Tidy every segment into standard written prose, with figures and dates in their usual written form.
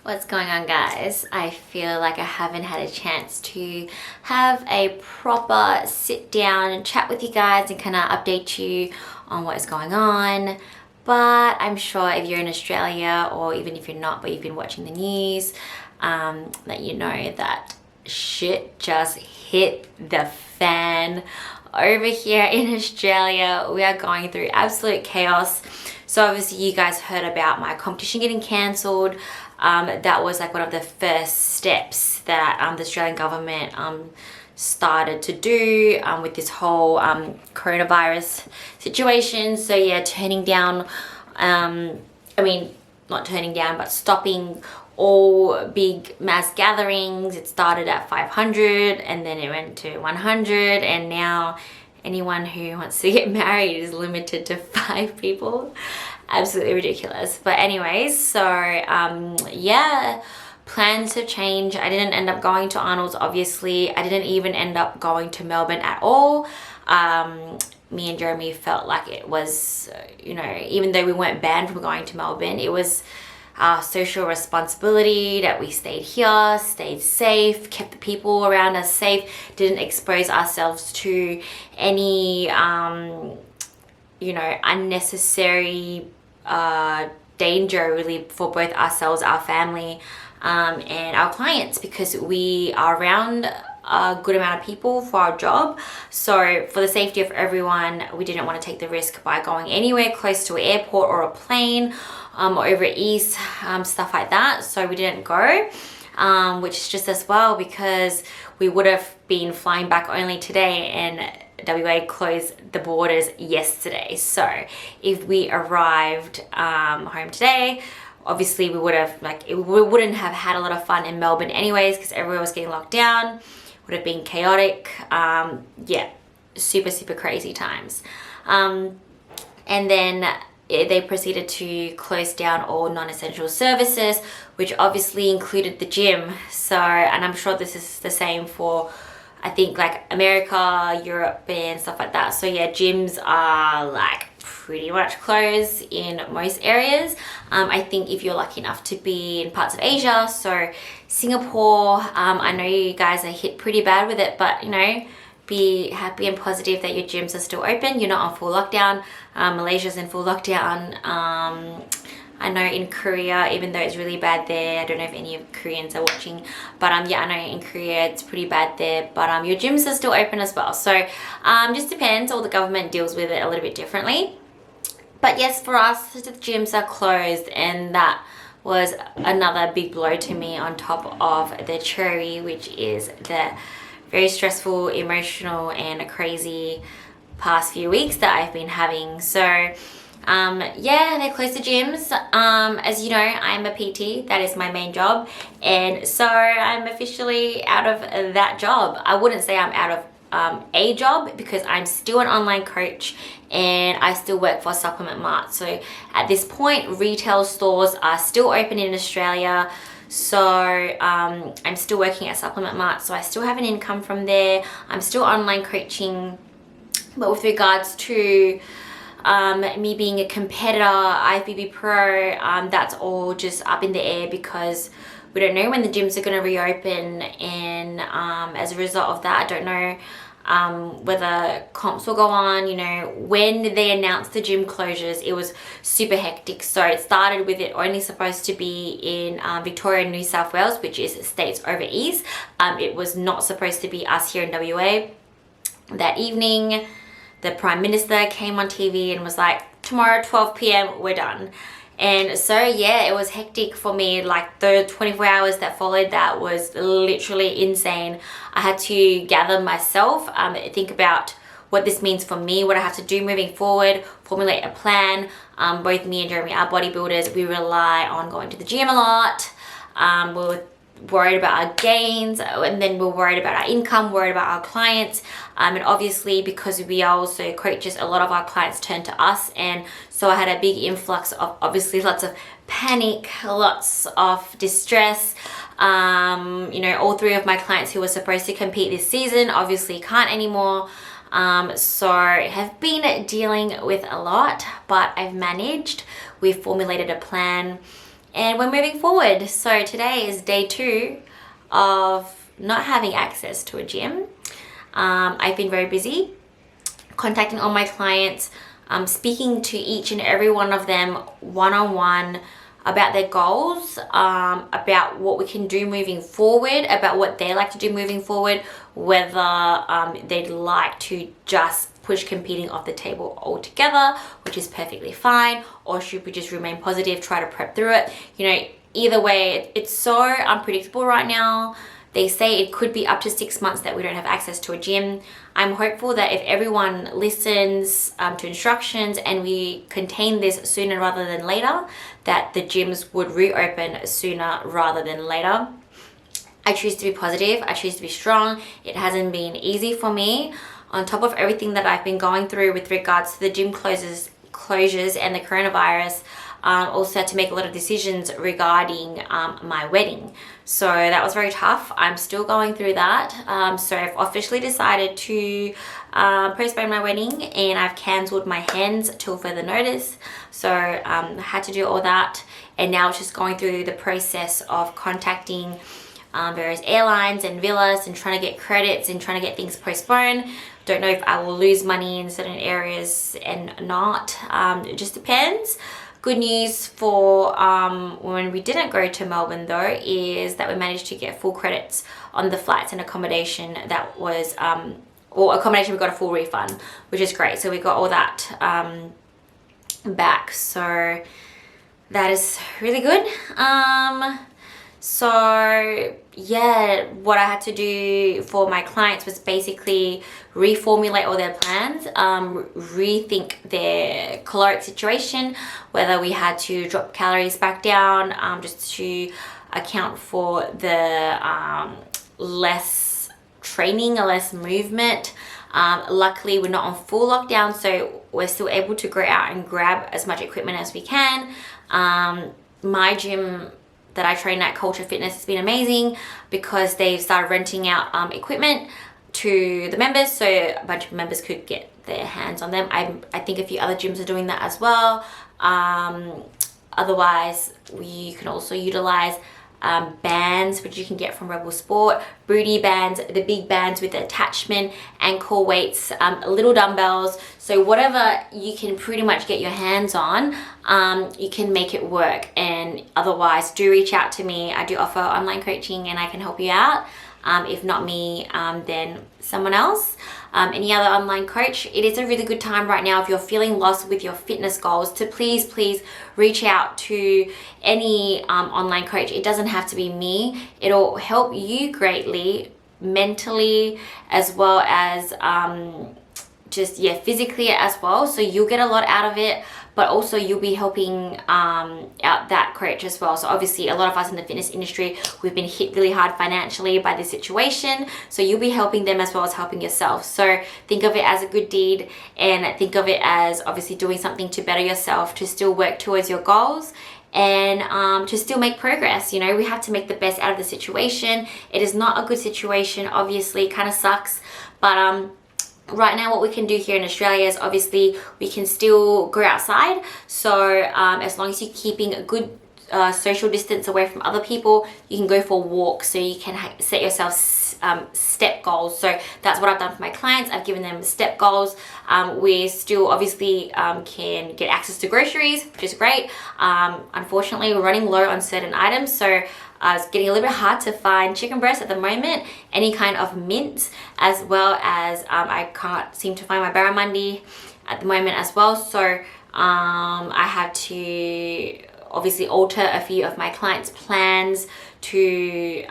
What's going on, guys? I feel like I haven't had a chance to have a proper sit down and chat with you guys and kind of update you on what is going on. But I'm sure if you're in Australia, or even if you're not, but you've been watching the news, that you know that shit just hit the fan. Over here in Australia, we are going through absolute chaos. So obviously you guys heard about my competition getting cancelled. That was like one of the first steps that the Australian government started to do with this whole coronavirus situation. So yeah, turning down, not turning down, but stopping all big mass gatherings. It started at 500 and then it went to 100, and now anyone who wants to get married is limited to 5 people. Absolutely ridiculous. But anyways, so yeah, plans have changed. I didn't end up going to Arnold's, obviously. I didn't even end up going to Melbourne at all. Me and Jeremy felt like it was, even though we weren't banned from going to Melbourne, it was our social responsibility that we stayed here, stayed safe, kept the people around us safe, didn't expose ourselves to any, unnecessary danger really for both ourselves, our family, and our clients, because we are around a good amount of people for our job. So for the safety of everyone, we didn't want to take the risk by going anywhere close to an airport or a plane, or over east, stuff like that. So we didn't go, which is just as well, because we would have been flying back only today, and WA closed the borders yesterday. So if we arrived home today, obviously we would have we wouldn't have had a lot of fun in Melbourne anyways, because everywhere was getting locked down. Would have been chaotic. Yeah, super crazy times. And then they proceeded to close down all non-essential services, which obviously included the gym. So, and I'm sure this is the same for, I think, like America, Europe, and stuff like that. So yeah, gyms are like pretty much closed in most areas. I think if you're lucky enough to be in parts of Asia, so Singapore, I know you guys are hit pretty bad with it, but be happy and positive that your gyms are still open. You're not on full lockdown. Malaysia's in full lockdown. I know in Korea, even though it's really bad there, I don't know if any of Koreans are watching, but yeah, I know in Korea it's pretty bad there, but your gyms are still open as well. So just depends, all the government deals with it a little bit differently. But yes, for us, the gyms are closed, and that was another big blow to me on top of the cherry, which is the very stressful, emotional, and crazy past few weeks that I've been having. So yeah, they closed the gyms. As you know, I'm a PT. That is my main job. And so I'm officially out of that job. I wouldn't say I'm out of a job, because I'm still an online coach and I still work for Supplement Mart. So at this point, retail stores are still open in Australia. So I'm still working at Supplement Mart, so I still have an income from there. I'm still online coaching, but with regards to me being a competitor, IFBB Pro, that's all just up in the air, because we don't know when the gyms are going to reopen, and as a result of that, I don't know whether comps will go on. When they announced the gym closures, it was super hectic. So it started with it only supposed to be in Victoria and New South Wales, which is states over east. It was not supposed to be us here in WA. That evening, the Prime Minister came on TV and was like, tomorrow 12 p.m. we're done. And so yeah, it was hectic for me. Like the 24 hours that followed that was literally insane. I had to gather myself, think about what this means for me, what I have to do moving forward, formulate a plan. Both me and Jeremy are bodybuilders. We rely on going to the gym a lot. We're worried about our gains, and then we're worried about our income, worried about our clients, and obviously because we are also coaches, a lot of our clients turn to us, and so I had a big influx of obviously lots of panic, lots of distress. All 3 of my clients who were supposed to compete this season obviously can't anymore. So have been dealing with a lot, but I've managed. We've formulated a plan. and we're moving forward. So today is day 2 of not having access to a gym. I've been very busy contacting all my clients, speaking to each and every one of them one-on-one about their goals, about what we can do moving forward, about what they like to do moving forward, whether they'd like to just push competing off the table altogether, which is perfectly fine, or should we just remain positive, try to prep through it. You know, either way, it's so unpredictable right now. They say it could be up to 6 months that we don't have access to a gym. I'm hopeful that if everyone listens to instructions and we contain this sooner rather than later, that the gyms would reopen sooner rather than later. I choose to be positive. I choose to be strong. It hasn't been easy for me. On top of everything that I've been going through with regards to the gym closures and the coronavirus, also had to make a lot of decisions regarding my wedding. So that was very tough. I'm still going through that. So I've officially decided to postpone my wedding, and I've cancelled my hens till further notice. So I had to do all that, and now it's just going through the process of contacting various airlines and villas and trying to get credits and trying to get things postponed. Don't know if I will lose money in certain areas and not. It just depends. Good news for when we didn't go to Melbourne though is that we managed to get full credits on the flights and accommodation that was, or accommodation we got a full refund, which is great. So we got all that back. So that is really good. So yeah, what I had to do for my clients was basically reformulate all their plans, rethink their caloric situation, whether we had to drop calories back down, just to account for the less training or less movement. Luckily, we're not on full lockdown, so we're still able to go out and grab as much equipment as we can. My gym that I train at, Culture Fitness, has been amazing because they've started renting out equipment to the members, so a bunch of members could get their hands on them. I think a few other gyms are doing that as well. Otherwise, you can also utilize bands, which you can get from Rebel Sport, booty bands, the big bands with the attachment, ankle weights, little dumbbells. So whatever you can pretty much get your hands on, you can make it work. And otherwise, do reach out to me. I do offer online coaching and I can help you out. If not me, then someone else. Any other online coach. It is a really good time right now if you're feeling lost with your fitness goals to please reach out to any online coach. It doesn't have to be me. It'll help you greatly mentally as well as just physically as well. So you'll get a lot out of it, but also you'll be helping out that coach as well. So obviously a lot of us in the fitness industry, we've been hit really hard financially by this situation. So you'll be helping them as well as helping yourself. So think of it as a good deed, and think of it as obviously doing something to better yourself, to still work towards your goals, and to still make progress. You know, we have to make the best out of the situation. It is not a good situation, obviously. It kind of sucks, but right now what we can do here in Australia is obviously we can still go outside. So as long as you're keeping a good social distance away from other people, you can go for walks, so you can set yourself step goals. So that's what I've done for my clients. I've given them step goals. We still obviously can get access to groceries, which is great. Unfortunately, we're running low on certain items, so it's getting a little bit hard to find chicken breast at the moment, any kind of mince, as well as I can't seem to find my barramundi at the moment as well. So I have to obviously alter a few of my clients' plans to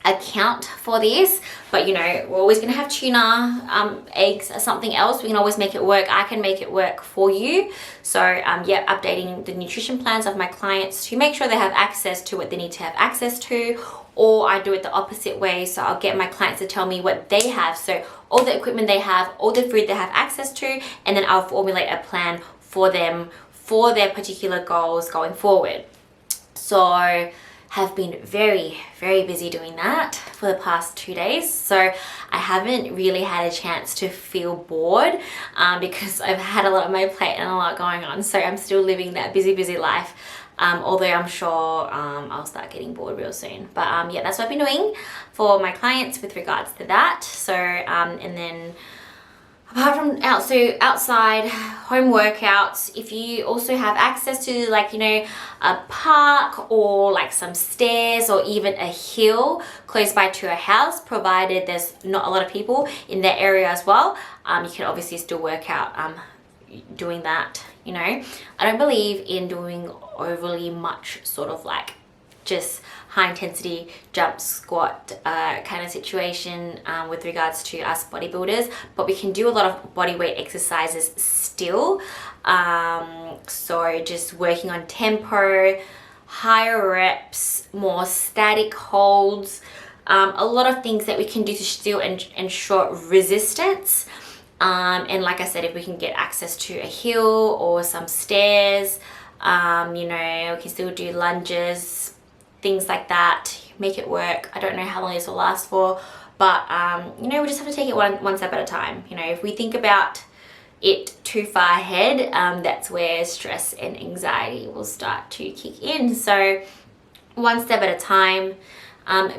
account for this, but you know, we're always going to have tuna, eggs, or something else. We can always make it work. I can make it work for you. So updating the nutrition plans of my clients to make sure they have access to what they need to have access to, or I do it the opposite way. So I'll get my clients to tell me what they have, so all the equipment they have, all the food they have access to, and then I'll formulate a plan for them for their particular goals going forward. So have been very, very busy doing that for the past 2 days. So I haven't really had a chance to feel bored because I've had a lot on my plate and a lot going on. So I'm still living that busy life. although I'm sure I'll start getting bored real soon. But yeah, that's what I've been doing for my clients with regards to that. So and then apart from outside home workouts, if you also have access to, like, you know, a park or like some stairs or even a hill close by to your house, provided there's not a lot of people in that area as well, you can obviously still work out doing that. You know, I don't believe in doing overly much sort of like just high intensity jump squat kind of situation with regards to us bodybuilders, but we can do a lot of body weight exercises still. So just working on tempo, higher reps, more static holds, a lot of things that we can do to still ensure resistance. And like I said, if we can get access to a hill or some stairs, you know, we can still do lunges, things like that, make it work. I don't know how long this will last for, but you know, we just have to take it one step at a time. You know, if we think about it too far ahead, that's where stress and anxiety will start to kick in. So one step at a time.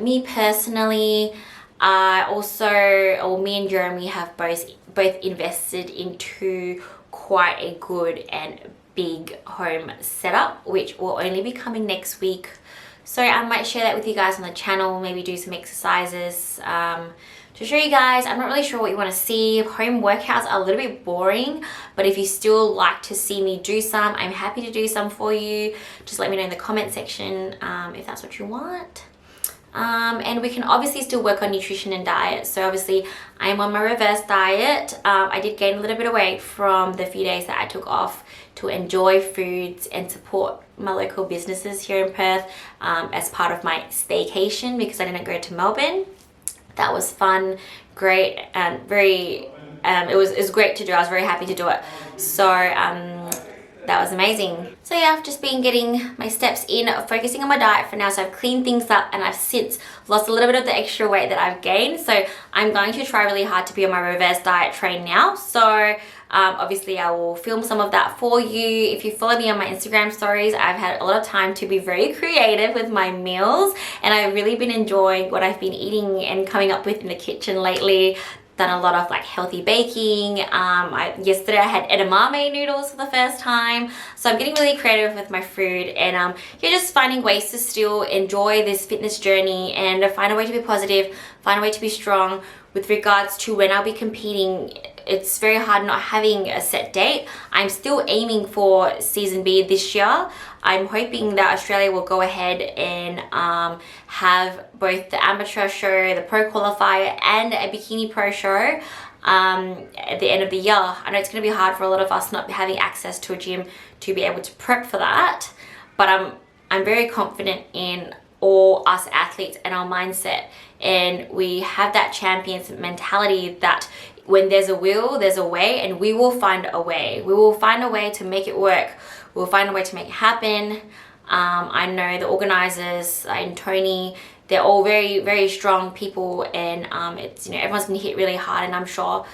Me personally, me and Jeremy have both invested into quite a good and big home setup, which will only be coming next week. So I might share that with you guys on the channel, maybe do some exercises to show you guys. I'm not really sure what you want to see. Home workouts are a little bit boring, but if you still like to see me do some, I'm happy to do some for you. Just let me know in the comment section if that's what you want. And we can obviously still work on nutrition and diet. So obviously I am on my reverse diet. I did gain a little bit of weight from the few days that I took off to enjoy foods and support my local businesses here in Perth as part of my staycation, because I didn't go to Melbourne. That was fun, great, and it was great to do. I was very happy to do it. So that was amazing. So yeah, I've just been getting my steps in, focusing on my diet for now. So I've cleaned things up and I've since lost a little bit of the extra weight that I've gained. So I'm going to try really hard to be on my reverse diet train now. So obviously I will film some of that for you. If you follow me on my Instagram stories, I've had a lot of time to be very creative with my meals, and I've really been enjoying what I've been eating and coming up with in the kitchen lately. Done a lot of like healthy baking. Yesterday I had edamame noodles for the first time. So I'm getting really creative with my food, and you're just finding ways to still enjoy this fitness journey and find a way to be positive, find a way to be strong. With regards to when I'll be competing, it's very hard not having a set date. I'm still aiming for season B this year. I'm hoping that Australia will go ahead and have both the amateur show, the pro qualifier, and a bikini pro show at the end of the year. I know it's going to be hard for a lot of us not having access to a gym to be able to prep for that, but I'm very confident in all us athletes and our mindset, and we have that champion's mentality that when there's a will, there's a way, and we will find a way. We will find a way to make it work. We'll find a way to make it happen. I know the organizers and Tony, they're all very, very strong people, and it's, you know, everyone's been hit really hard, and I'm sure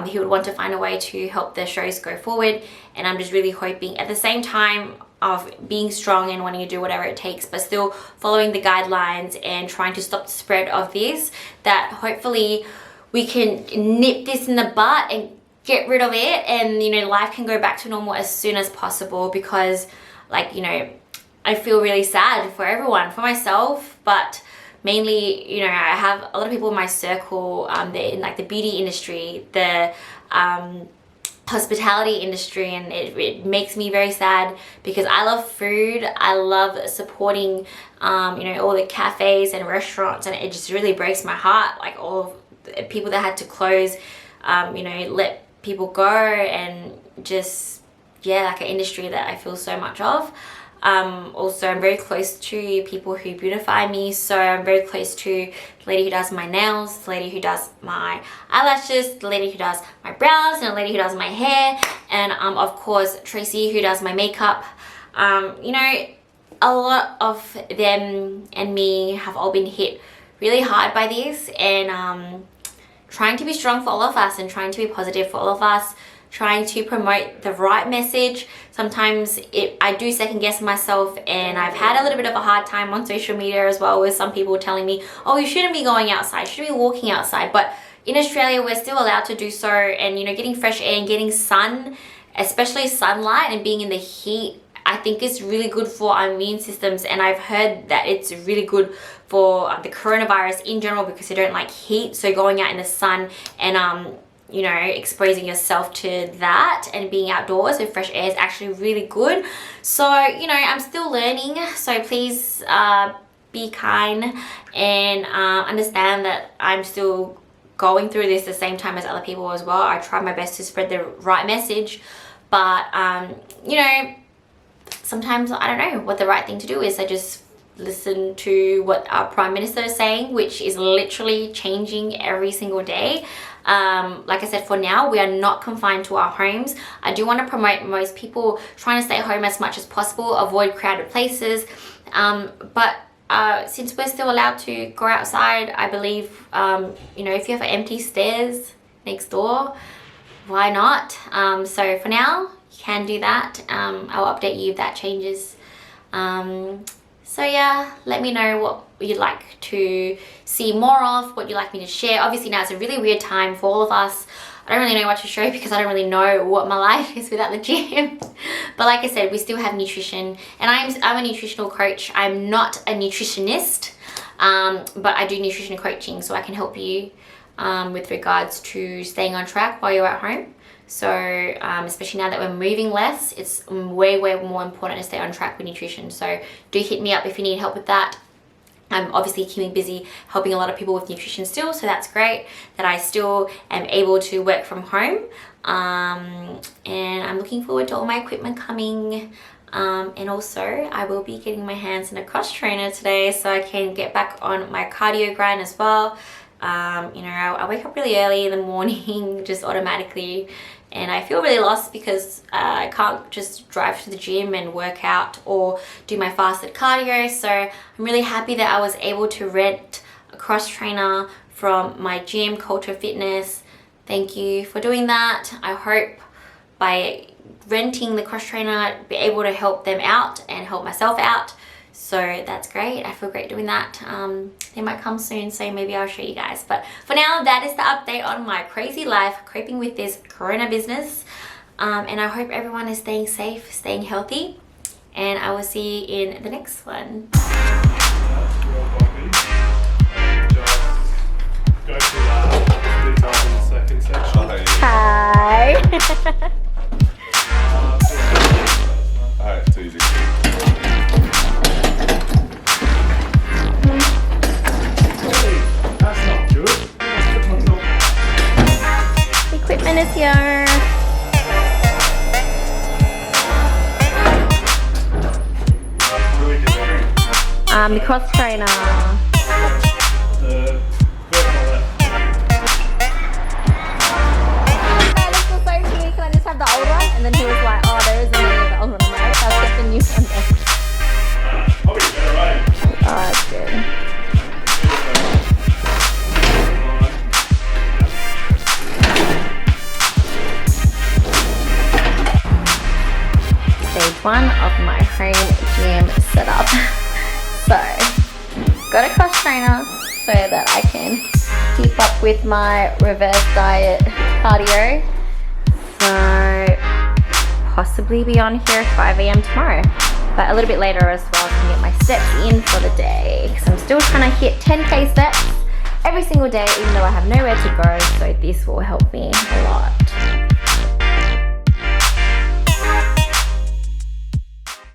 he would want to find a way to help the shows go forward. And I'm just really hoping at the same time of being strong and wanting to do whatever it takes, but still following the guidelines and trying to stop the spread of this, that hopefully we can nip this in the bud and get rid of it, and, you know, life can go back to normal as soon as possible. Because, like, you know, I feel really sad for everyone, for myself, but mainly, you know, I have a lot of people in my circle, they're in like the beauty industry, the hospitality industry, and it makes me very sad because I love food. I love supporting, you know, all the cafes and restaurants, and it just really breaks my heart, like all of the people that had to close, you know, let people go, and just, yeah, like an industry that I feel so much of. Also, I'm very close to people who beautify me, so I'm very close to the lady who does my nails, the lady who does my eyelashes, the lady who does my brows, and the lady who does my hair, and of course Tracy, who does my makeup. You know, a lot of them and me have all been hit really hard by this, and trying to be strong for all of us and trying to be positive for all of us trying to promote the right message. Sometimes I do second guess myself, and I've had a little bit of a hard time on social media as well, with some people telling me, oh, you shouldn't be going outside, you shouldn't be walking outside. But in Australia, we're still allowed to do so, and you know, getting fresh air and getting sun, especially sunlight, and being in the heat, I think is really good for our immune systems. And I've heard that it's really good for the coronavirus in general, because they don't like heat. So going out in the sun and you know, exposing yourself to that and being outdoors with fresh air is actually really good. So, you know, I'm still learning, so please be kind and understand that I'm still going through this the same time as other people as well. I try my best to spread the right message, but you know, sometimes I don't know what the right thing to do is. I just listen to what our Prime Minister is saying, which is literally changing every single day. Like I said, for now, we are not confined to our homes. I do want to promote most people trying to stay home as much as possible, avoid crowded places. But since we're still allowed to go outside, I believe, you know, if you have empty stairs next door, why not? So for now, you can do that. I'll update you if that changes. So yeah, let me know what you'd like to see more of, what you'd like me to share. Obviously now it's a really weird time for all of us. I don't really know what to show because I don't really know what my life is without the gym. But like I said, we still have nutrition, and I'm a nutritional coach. I'm not a nutritionist, but I do nutrition coaching, so I can help you with regards to staying on track while you're at home. So especially now that we're moving less, it's way more important to stay on track with nutrition. So do hit me up if you need help with that. I'm obviously keeping busy helping a lot of people with nutrition still, so that's great that I still am able to work from home. And I'm looking forward to all my equipment coming. And also I will be getting my hands in a cross trainer today, so I can get back on my cardio grind as well. You know, I wake up really early in the morning just automatically, and I feel really lost because I can't just drive to the gym and work out or do my fasted cardio. So I'm really happy that I was able to rent a cross trainer from my gym, Culture Fitness. Thank you for doing that. I hope by renting the cross trainer I'd be able to help them out and help myself out. So that's great. I feel great doing that. They might come soon, so maybe I'll show you guys. But for now, that is the update on my crazy life coping with this corona business. And I hope everyone is staying safe, staying healthy, and I will see you in the next one. Hi. Alright, it's easy. That's not good. The equipment is here. The cross trainer. The vertical left. That looks so cute. Can I just have the old one? And then he was like, oh, there isn't any of the old one. I'm like, I'll get the new one then. Probably better, right? Oh, that's good. Stage one of my home gym setup. So, got a cross trainer so that I can keep up with my reverse diet cardio. So, possibly be on here at 5 AM tomorrow, but a little bit later as well to get my steps in for the day, because I'm still trying to hit 10K steps every single day, even though I have nowhere to go, so this will help me a lot.